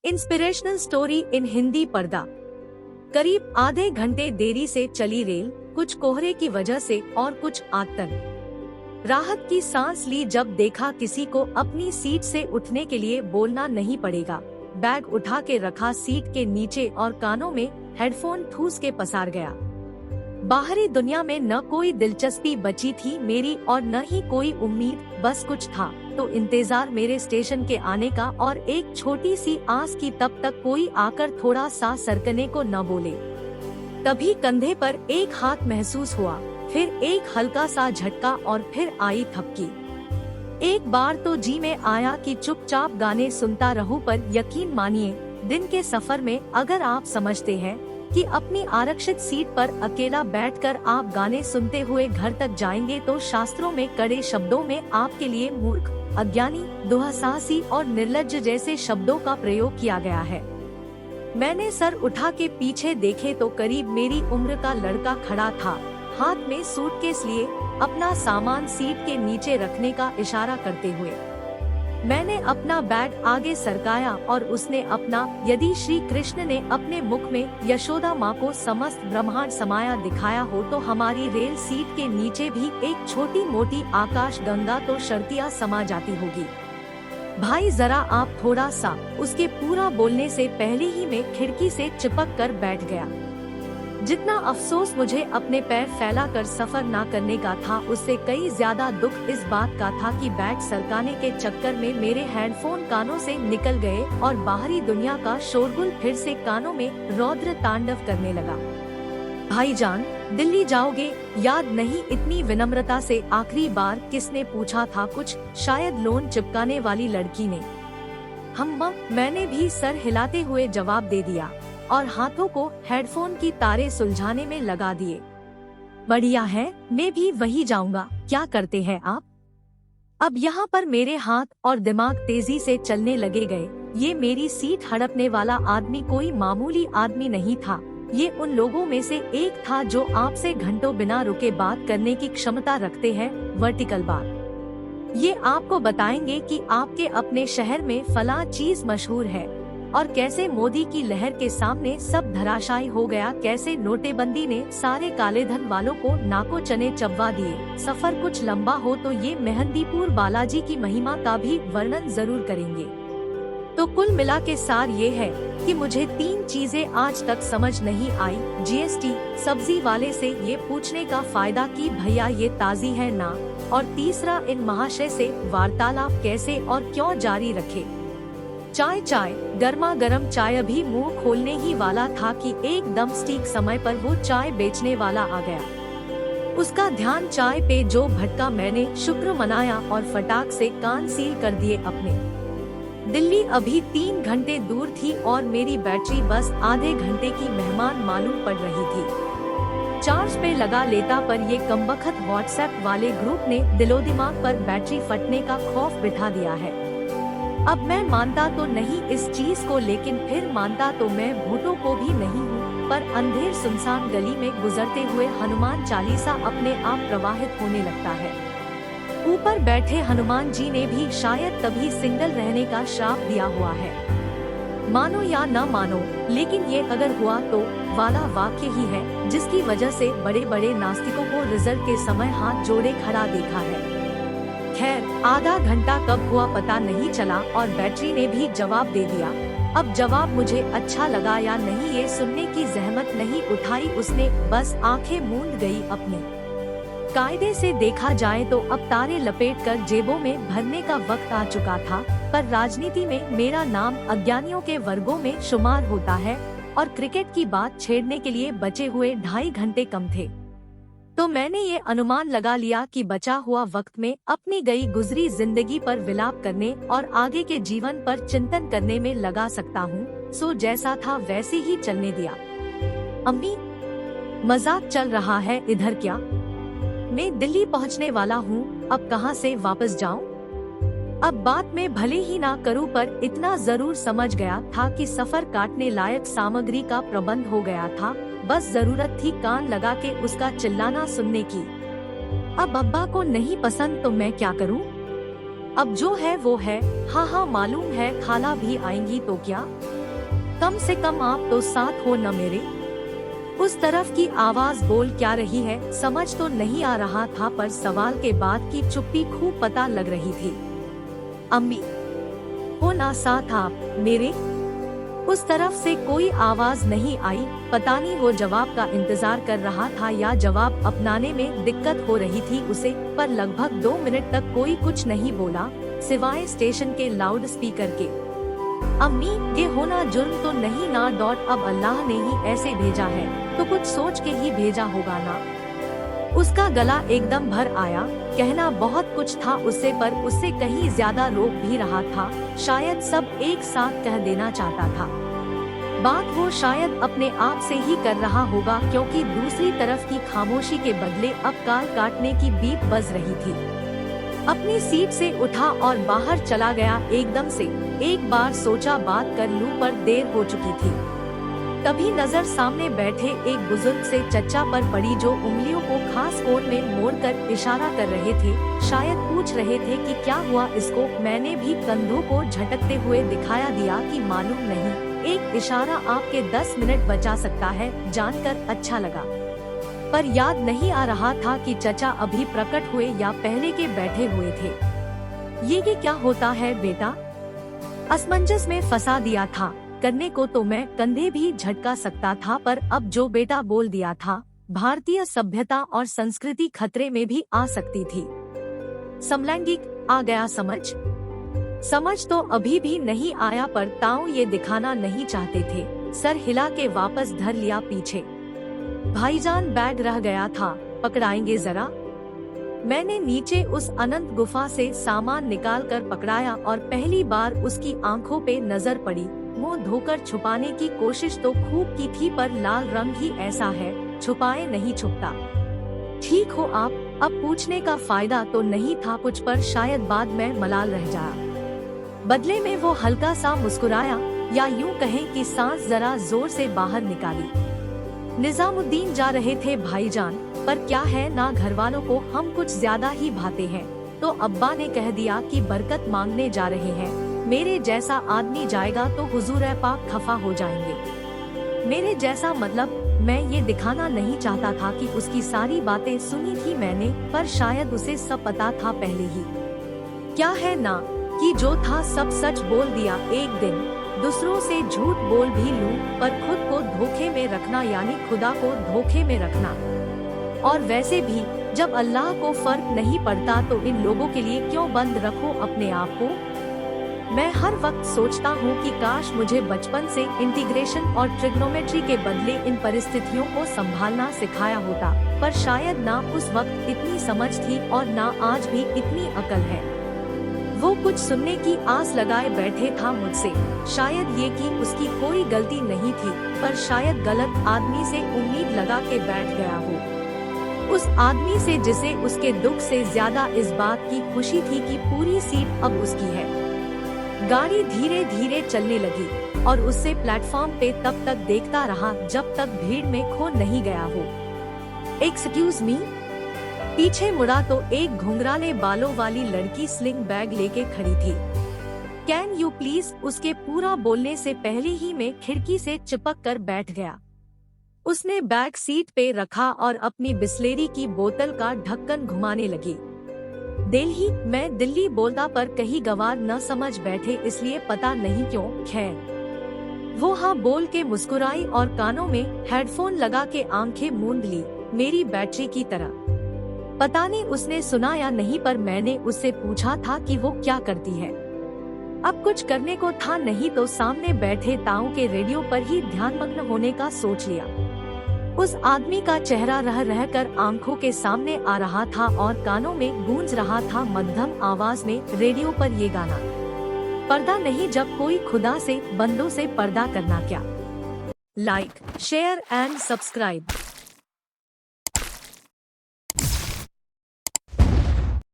Inspirational story in Hindi पर्दा। करीब आधे घंटे देरी से चली रेल, कुछ कोहरे की वजह से और कुछ आतंक। राहत की सांस ली जब देखा किसी को अपनी सीट से उठने के लिए बोलना नहीं पड़ेगा। बैग उठा के रखा सीट के नीचे और कानों में हेडफोन ठूस के पसार गया। बाहरी दुनिया में न कोई दिलचस्पी बची थी मेरी और न ही कोई उम्मीद, बस कुछ था तो इंतजार मेरे स्टेशन के आने का और एक छोटी सी आस की तब तक कोई आकर थोड़ा सा सरकने को न बोले। तभी कंधे पर एक हाथ महसूस हुआ, फिर एक हल्का सा झटका और फिर आई थपकी। एक बार तो जी में आया कि चुपचाप गाने सुनता रहूं, पर यकीन मानिए दिन के सफर में अगर आप समझते हैं कि अपनी आरक्षित सीट पर अकेला बैठकर आप गाने सुनते हुए घर तक जाएंगे तो शास्त्रों में कड़े शब्दों में आपके लिए मूर्ख, अज्ञानी, दुस्साहसी और निर्लज्ज जैसे शब्दों का प्रयोग किया गया है। मैंने सर उठा के पीछे देखे तो करीब मेरी उम्र का लड़का खड़ा था, हाथ में सूटकेस लिए, अपना सामान सीट के नीचे रखने का इशारा करते हुए। मैंने अपना बैग आगे सरकाया और उसने अपना, यदि श्री कृष्ण ने अपने मुख में यशोदा माँ को समस्त ब्रह्मांड समाया दिखाया हो तो हमारी रेल सीट के नीचे भी एक छोटी मोटी आकाश गंगा तो शर्तिया समा जाती होगी। भाई जरा आप थोड़ा सा, उसके पूरा बोलने से पहले ही मैं खिड़की से चिपक कर बैठ गया। जितना अफसोस मुझे अपने पैर फैलाकर सफर ना करने का था, उससे कई ज्यादा दुख इस बात का था कि बैग सरकाने के चक्कर में मेरे हेडफोन कानों से निकल गए और बाहरी दुनिया का शोरगुल फिर से कानों में रौद्र तांडव करने लगा। भाईजान, दिल्ली जाओगे? याद नहीं इतनी विनम्रता से आखिरी बार किसने पूछा था? कुछ शायद लोन चिपकाने वाली लड़की ने। मैंने भी सर हिलाते हुए जवाब दे दिया और हाथों को हेडफोन की तारे सुलझाने में लगा दिए। बढ़िया है, मैं भी वही जाऊंगा। क्या करते हैं आप? अब यहाँ पर मेरे हाथ और दिमाग तेजी से चलने लगे गए। ये मेरी सीट हड़पने वाला आदमी कोई मामूली आदमी नहीं था। ये उन लोगों में से एक था जो आपसे घंटों बिना रुके बात करने की क्षमता रखते हैं, वर्टिकल बात। ये आपको बताएंगे कि आपके अपने शहर में फला चीज मशहूर है और कैसे मोदी की लहर के सामने सब धराशायी हो गया, कैसे नोटबंदी ने सारे काले धन वालों को नाको चने चबवा दिए। सफर कुछ लंबा हो तो ये मेहंदीपुर बालाजी की महिमा का भी वर्णन जरूर करेंगे। तो कुल मिला के सार ये है कि मुझे 3 चीजें आज तक समझ नहीं आई। जीएसटी, सब्जी वाले से ये पूछने का फायदा कि भैया ये ताजी है ना, और तीसरा इन महाशय से वार्तालाप कैसे और क्यों जारी रखे। चाय गर्मा गर्म चाय अभी मुंह खोलने ही वाला था कि एकदम ठीक समय पर वो चाय बेचने वाला आ गया। उसका ध्यान चाय पे जो भटका, मैंने शुक्र मनाया और फटाक से कान सील कर दिए अपने। दिल्ली अभी 3 घंटे दूर थी और मेरी बैटरी बस आधे घंटे की मेहमान मालूम पड़ रही थी। चार्ज पे लगा लेता, पर ये कमबख्त व्हाट्सएप वाले ग्रुप ने दिलोदिमाग पर बैटरी फटने का खौफ बिठा दिया है। अब मैं मानता तो नहीं इस चीज को, लेकिन फिर मानता तो मैं भूतों को भी नहीं हूँ। पर अंधेर सुनसान गली में गुजरते हुए हनुमान चालीसा अपने आप प्रवाहित होने लगता है। ऊपर बैठे हनुमान जी ने भी शायद तभी सिंगल रहने का श्राप दिया हुआ है। मानो या न मानो, लेकिन ये अगर हुआ तो वाला वाक्य ही है जिसकी वजह से बड़े बड़े नास्तिकों को रिजल्ट के समय हाथ जोड़े खड़ा देखा है। खैर, आधा घंटा कब हुआ पता नहीं चला और बैटरी ने भी जवाब दे दिया। अब जवाब मुझे अच्छा लगा या नहीं ये सुनने की जहमत नहीं उठाई उसने, बस आंखें मूंद गई अपनी। कायदे से देखा जाए तो अब तारे लपेटकर जेबों में भरने का वक्त आ चुका था, पर राजनीति में मेरा नाम अज्ञानियों के वर्गों में शुमार होता है और क्रिकेट की बात छेड़ने के लिए बचे हुए 2.5 घंटे कम थे। तो मैंने ये अनुमान लगा लिया कि बचा हुआ वक्त में अपनी गई गुजरी जिंदगी पर विलाप करने और आगे के जीवन पर चिंतन करने में लगा सकता हूँ। सो जैसा था वैसे ही चलने दिया। अम्मी, मजाक चल रहा है इधर क्या? मैं दिल्ली पहुँचने वाला हूँ, अब कहाँ से वापस जाऊँ? अब बात मैं भले ही ना करूँ, पर इतना जरूर समझ गया था कि सफर काटने लायक सामग्री का प्रबंध हो गया था। बस जरूरत थी कान लगा के उसका चिल्लाना सुनने की। अब अब्बा को नहीं पसंद तो मैं क्या करूं? अब जो है वो है, हाँ हाँ मालूम है, खाला भी आएंगी तो क्या, कम से कम आप तो साथ हो न मेरे। उस तरफ की आवाज बोल क्या रही है समझ तो नहीं आ रहा था, पर सवाल के बाद की चुप्पी खूब पता लग रही थी। अम्मी हो ना साथ आप मेरे। उस तरफ से कोई आवाज नहीं आई, पता नहीं वो जवाब का इंतजार कर रहा था या जवाब अपनाने में दिक्कत हो रही थी उसे, पर लगभग 2 मिनट तक कोई कुछ नहीं बोला सिवाय स्टेशन के लाउड स्पीकर के। अम्मी ये होना जुर्म तो नहीं ना, अब अल्लाह ने ही ऐसे भेजा है तो कुछ सोच के ही भेजा होगा ना। उसका गला एकदम भर आया, कहना बहुत कुछ था उससे, पर उससे कहीं ज्यादा रोक भी रहा था, शायद सब एक साथ कह देना चाहता था। बात वो शायद अपने आप से ही कर रहा होगा, क्योंकि दूसरी तरफ की खामोशी के बदले अब काल काटने की बीप बज रही थी। अपनी सीट से उठा और बाहर चला गया एकदम से। एक बार सोचा बात कर लूं, पर देर हो चुकी थी। तभी नजर सामने बैठे एक बुजुर्ग से चच्चा पर पड़ी, जो उंगलियों को खास कोण में मोड़कर इशारा कर रहे थे, शायद पूछ रहे थे कि क्या हुआ इसको। मैंने भी कंधों को झटकते हुए दिखाया दिया कि मालूम नहीं, एक इशारा आपके 10 मिनट बचा सकता है, जानकर अच्छा लगा। पर याद नहीं आ रहा था कि चचा अभी प्रकट हुए या पहले के बैठे हुए थे। ये क्या होता है बेटा, असमंजस में फंसा दिया था। करने को तो मैं कंधे भी झटका सकता था, पर अब जो बेटा बोल दिया था, भारतीय सभ्यता और संस्कृति खतरे में भी आ सकती थी। समलैंगिक आ गया समझ तो अभी भी नहीं आया, पर ताऊ ये दिखाना नहीं चाहते थे। सर हिला के वापस धर लिया पीछे। भाईजान बैग रह गया था, पकड़ाएंगे जरा। मैंने नीचे उस अनंत गुफा से सामान निकाल कर पकड़ाया और पहली बार उसकी आंखों पे नजर पड़ी। मुंह धोकर छुपाने की कोशिश तो खूब की थी, पर लाल रंग ही ऐसा है, छुपाए नहीं छुपता। ठीक हो आप, अब पूछने का फायदा तो नहीं था कुछ, पर शायद बाद में मलाल रह जाया। बदले में वो हल्का सा मुस्कुराया, या यूं कहें कि सांस जरा जोर से बाहर निकाली। निजामुद्दीन जा रहे थे भाईजान, पर क्या है ना, घर वालों को हम कुछ ज्यादा ही भाते हैं, तो अब्बा ने कह दिया कि बरकत मांगने जा रहे हैं। मेरे जैसा आदमी जाएगा तो हुजूर पाक खफा हो जाएंगे। मेरे जैसा मतलब, मैं ये दिखाना नहीं चाहता था कि उसकी सारी बातें सुनी थी मैंने, पर शायद उसे सब पता था पहले ही। क्या है ना कि जो था सब सच बोल दिया एक दिन। दूसरों से झूठ बोल भी लूं, पर खुद को धोखे में रखना यानी खुदा को धोखे में रखना। और वैसे भी जब अल्लाह को फर्क नहीं पड़ता तो इन लोगों के लिए क्यों बंद रखो अपने आप को। मैं हर वक्त सोचता हूँ कि काश मुझे बचपन से इंटीग्रेशन और ट्रिग्नोमेट्री के बदले इन परिस्थितियों को संभालना सिखाया होता, पर शायद ना उस वक्त इतनी समझ थी और ना आज भी इतनी अकल है। वो कुछ सुनने की आस लगाए बैठे था मुझसे, शायद ये कि उसकी कोई गलती नहीं थी, पर शायद गलत आदमी से उम्मीद लगा के बैठ गया हो। उस आदमी से जिसे उसके दुख से ज्यादा इस बात की खुशी थी कि पूरी सीट अब उसकी है। गाड़ी धीरे धीरे चलने लगी और उससे प्लेटफॉर्म पे तब तक देखता रहा जब तक भीड़ में खो नहीं गया हो। Excuse me. पीछे मुड़ा तो एक घुंघराले बालों वाली लड़की स्लिंग बैग लेके खड़ी थी। Can you please. उसके पूरा बोलने से पहले ही मैं खिड़की से चिपक कर बैठ गया। उसने बैग सीट पे रखा और अपनी बिस्लेरी की बोतल का ढक्कन घुमाने लगी। दिल्ली, मैं दिल्ली बोलता, पर कहीं गवार न समझ बैठे इसलिए पता नहीं क्यों। खैर, वो हाँ बोल के मुस्कुराई और कानों में हेडफोन लगा के आंखें मूंद ली, मेरी बैटरी की तरह। पता नहीं उसने सुना या नहीं, पर मैंने उससे पूछा था कि वो क्या करती है। अब कुछ करने को था नहीं तो सामने बैठे ताऊ के रेडियो पर ही ध्यानमग्न होने का सोच लिया। उस आदमी का चेहरा रह रह कर आंखों के सामने आ रहा था और कानों में गूंज रहा था मध्यम आवाज में रेडियो पर ये गाना। पर्दा नहीं जब कोई खुदा से, बंदों से पर्दा करना क्या। Like, share and subscribe.